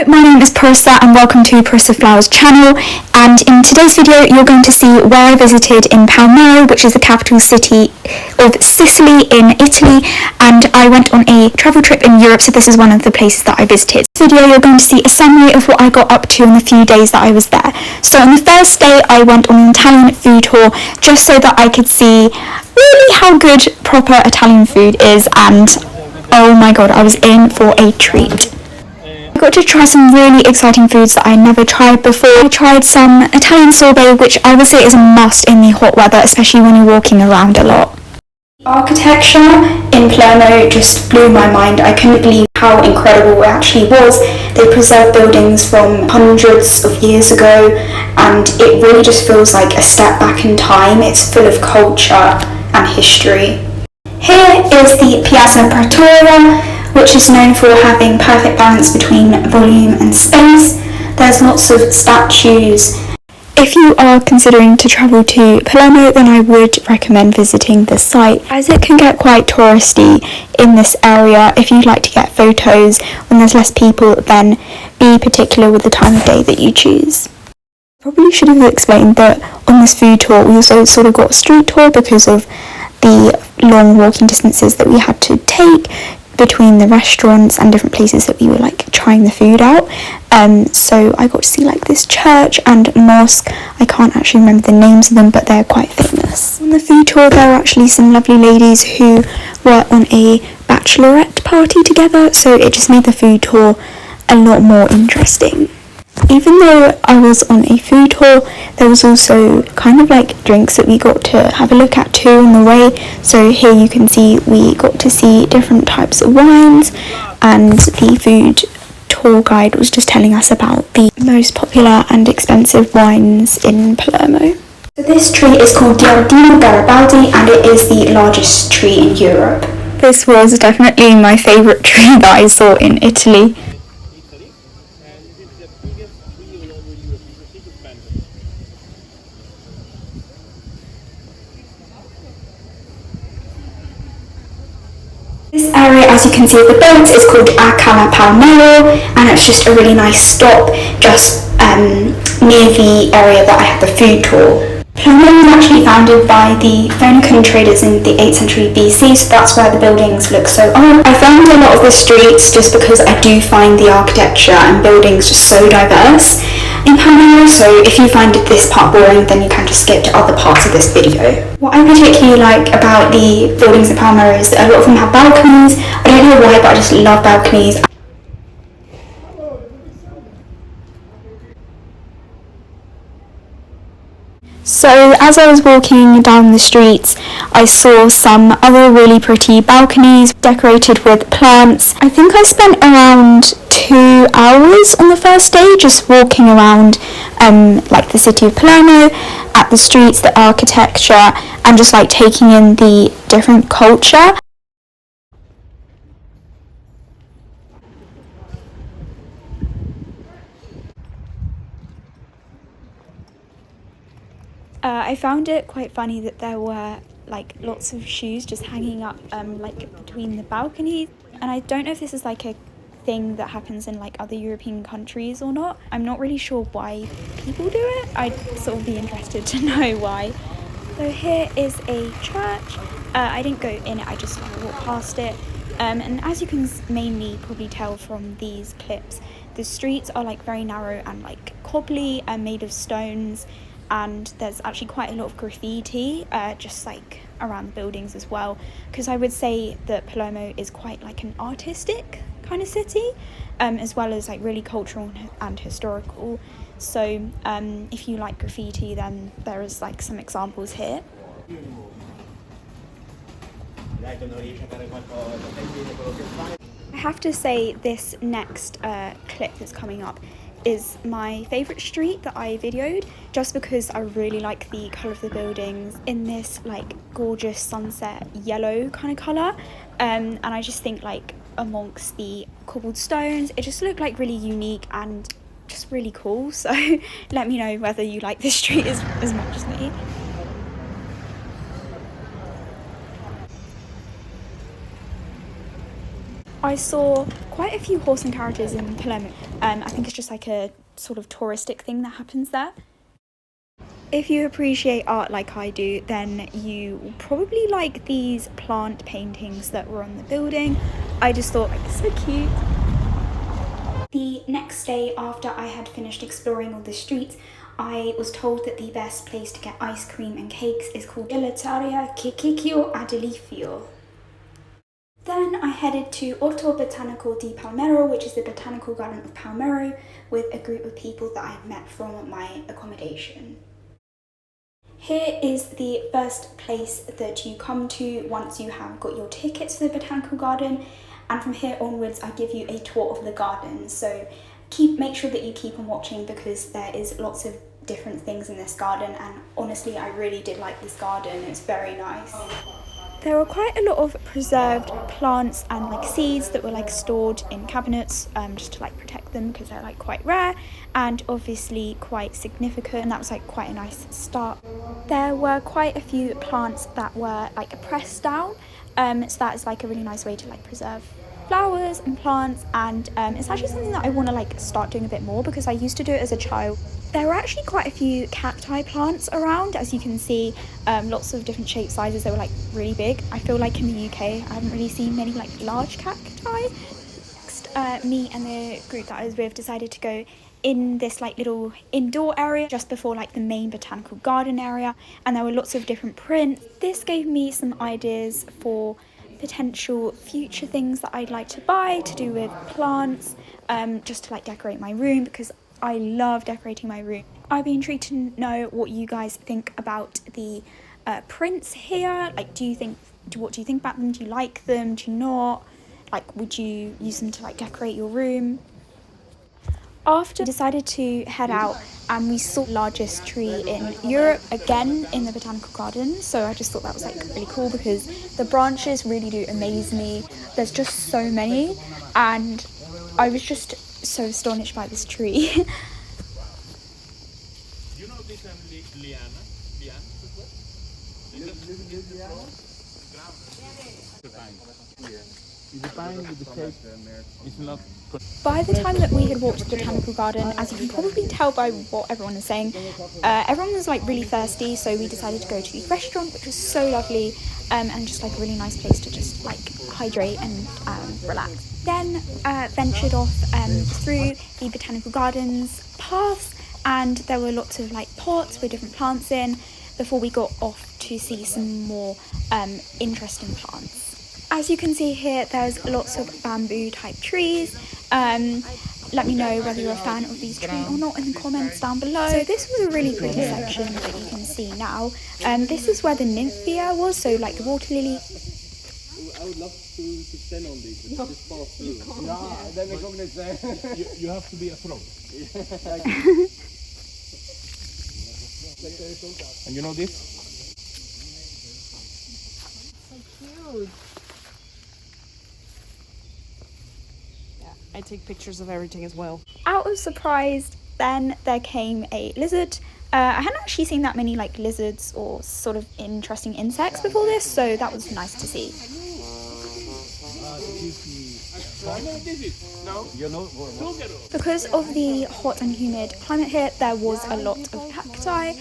My name is Parissa and welcome to Parissa Flowers channel, and in today's video you're going to see where I visited in Palmero, which is the capital city of Sicily in Italy, and I went on a travel trip in Europe, so this is one of the places that I visited. In this video you're going to see a summary of what I got up to in the few days that I was there. So on the first day I went on an Italian food tour just so that I could see really how good proper Italian food is, and oh my god, I was in for a treat. I got to try some really exciting foods that I never tried before. I tried some Italian sorbet, which I would say is a must in the hot weather, especially when you're walking around a lot. Architecture in Palermo just blew my mind. I couldn't believe how incredible it actually was. They preserved buildings from hundreds of years ago, and it really just feels like a step back in time. It's full of culture and history. Here is the Piazza Praetorium, which is known for having perfect balance between volume and space. There's lots of statues. If you are considering to travel to Palermo, then I would recommend visiting the site, as it can get quite touristy in this area. If you'd like to get photos when there's less people, then be particular with the time of day that you choose. Probably should have explained that on this food tour we also sort of got a street tour because of the long walking distances that we had to take between the restaurants and different places that we were like trying the food out. So I got to see like this church and mosque. I can't actually remember the names of them, but they're quite famous. On the food tour there were actually some lovely ladies who were on a bachelorette party together, so it just made the food tour a lot more interesting. Even though I was on a food tour, there was also kind of like drinks that we got to have a look at too on the way. So here you can see we got to see different types of wines, and the food tour guide was just telling us about the most popular and expensive wines in Palermo. So this tree is called Giardino Garibaldi, and it is the largest tree in Europe. This was definitely my favourite tree that I saw in Italy. This area, as you can see with the boats, is called Cala Palmero, and it's just a really nice stop just near the area that I had the food tour. Palermo was actually founded by the Phoenician traders in the 8th century BC, so that's why the buildings look so old. I found a lot of the streets just because I do find the architecture and buildings just so diverse in Palmero, so if you find this part boring, then you can just skip to other parts of this video. What I particularly like about the buildings in Palmero is that a lot of them have balconies. I don't know why, but I just love balconies. So as I was walking down the streets, I saw some other really pretty balconies decorated with plants. I think I spent around 2 hours on the first day just walking around like the city of Palermo, at the streets, the architecture, and just like taking in the different culture. I found it quite funny that there were like lots of shoes just hanging up like between the balconies, and I don't know if this is like a thing that happens in like other European countries or not. I'm not really sure why people do it. I'd sort of be interested to know why. So here is a church. I didn't go in it, I just walked past it, and as you can mainly probably tell from these clips, the streets are like very narrow and like cobbly and made of stones, and there's actually quite a lot of graffiti just like around the buildings as well, because I would say that Palermo is quite like an artistic kind of city, as well as like really cultural and historical. So if you like graffiti, then there is like some examples here. I have to say this next clip that's coming up is my favourite street that I videoed, just because I really like the colour of the buildings in this like gorgeous sunset yellow kind of colour, and I just think like amongst the cobblestones it just looked like really unique and just really cool. So let me know whether you like this street as much as me. I saw quite a few horse and carriages in Palermo. I think it's just like a sort of touristic thing that happens there. If you appreciate art like I do, then you will probably like these plant paintings that were on the building. I just thought, like, so cute. The next day, after I had finished exploring all the streets, I was told that the best place to get ice cream and cakes is called Gelateria Kikikio Adelifio. Then I headed to Orto Botanical di Palmero, which is the Botanical Garden of Palmero, with a group of people that I had met from my accommodation. Here is the first place that you come to once you have got your tickets for the Botanical Garden, and from here onwards I give you a tour of the garden, so make sure that you keep on watching because there is lots of different things in this garden, and honestly I really did like this garden. It's very nice. There were quite a lot of preserved plants and like seeds that were like stored in cabinets just to like protect them because they're like quite rare and obviously quite significant, and that was like quite a nice start. There were quite a few plants that were like pressed down, so that is like a really nice way to like preserve flowers and plants, and it's actually something that I want to like start doing a bit more because I used to do it as a child. There were actually quite a few cacti plants around, as you can see, lots of different shapes, sizes. They were like really big. I feel like in the UK I haven't really seen many like large cacti. Next, me and the group that I was with decided to go in this like little indoor area just before like the main botanical garden area, and there were lots of different prints. This gave me some ideas for potential future things that I'd like to buy to do with plants, just to like decorate my room because I love decorating my room. I'd be intrigued to know what you guys think about the prints here. Like, what do you think about them? Do you like them? Do you not? Like, would you use them to like decorate your room? After we decided to head out, and we saw the largest tree in Europe again in the Botanical Garden, so I just thought that was like really cool because the branches really do amaze me. There's just so many, and I was just so astonished by this tree. You know this liana? By the time that we had walked to the Botanical Garden, as you can probably tell by what everyone is saying, everyone was like really thirsty, so we decided to go to the restaurant, which was so lovely, and just like a really nice place to just like hydrate and relax. Then ventured off through the Botanical Gardens paths, and there were lots of like pots with different plants in before we got off to see some more interesting plants. As you can see here, there's lots of bamboo type trees. Let me know whether you're a fan of these trees or not in the comments down below. So this was a really pretty section that you can see now. This is where the nymphea was, so like the water lily. I would love to stand on these. Just fall through. You have to be a pro. And you know this? So cute. I take pictures of everything as well. Out of surprise, then there came a lizard. I hadn't actually seen that many like lizards or sort of interesting insects before this, so that was nice to see. Because of the hot and humid climate here, there was a lot of cacti,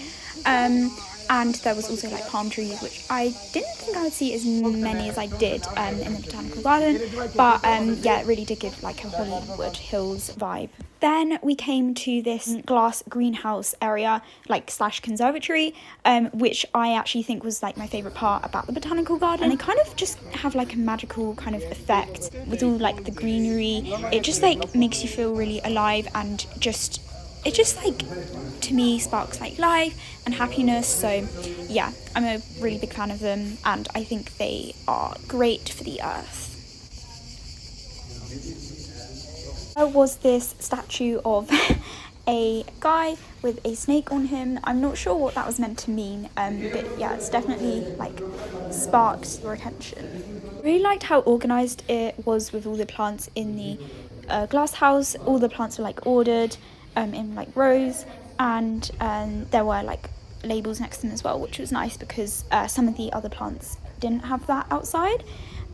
and there was also like palm trees, which I didn't think I would see as many as I did in the Botanical Garden, but yeah, it really did give like a Hollywood Hills vibe. Then we came to this glass greenhouse area, like / conservatory, which I actually think was like my favourite part about the Botanical Garden. And they kind of just have like a magical kind of effect with all like the greenery. It just like makes you feel really alive, and it just like, to me, sparks like life and happiness. So yeah, I'm a really big fan of them, and I think they are great for the earth. There was this statue of a guy with a snake on him. I'm not sure what that was meant to mean, but yeah, it's definitely like sparked your attention. Really liked how organised it was with all the plants in the glass house. All the plants were like ordered in like rows, and there were like labels next to them as well, which was nice because some of the other plants didn't have that outside.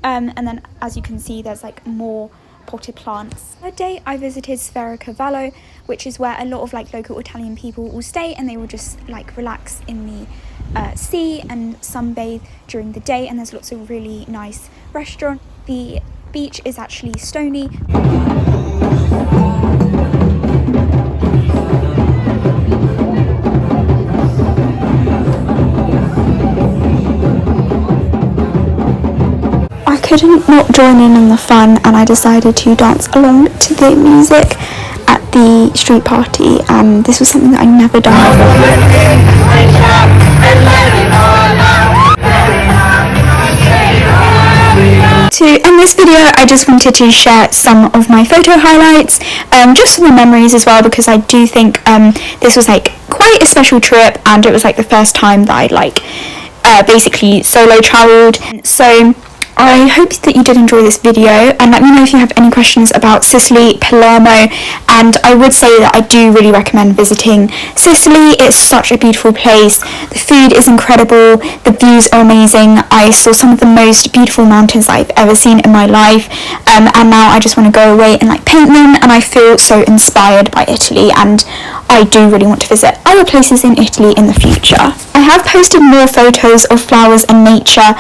And then as you can see, there's like more potted plants. Third day I visited Cavallo, which is where a lot of like local Italian people will stay, and they will just like relax in the sea and sunbathe during the day, and there's lots of really nice restaurants. The beach is actually stony. I couldn't not join in on the fun, and I decided to dance along to the music at the street party, and this was something that I'd never done before. To end this video, I just wanted to share some of my photo highlights, just some memories as well, because I do think this was like quite a special trip, and it was like the first time that I'd like basically solo travelled. So I hope that you did enjoy this video, and let me know if you have any questions about Sicily, Palermo, and I would say that I do really recommend visiting Sicily. It's such a beautiful place, the food is incredible, the views are amazing. I saw some of the most beautiful mountains that I've ever seen in my life, and now I just want to go away and like paint them, and I feel so inspired by Italy, and I do really want to visit other places in Italy in the future. I have posted more photos of flowers and nature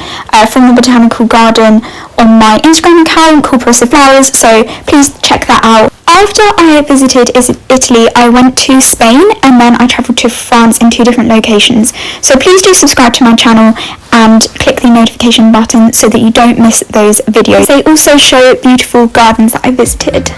from the Botanical Garden on my Instagram account called Piazza Flowers, so please check that out. After I visited Italy, I went to Spain, and then I travelled to France in 2 different locations. So please do subscribe to my channel and click the notification button so that you don't miss those videos. They also show beautiful gardens that I visited.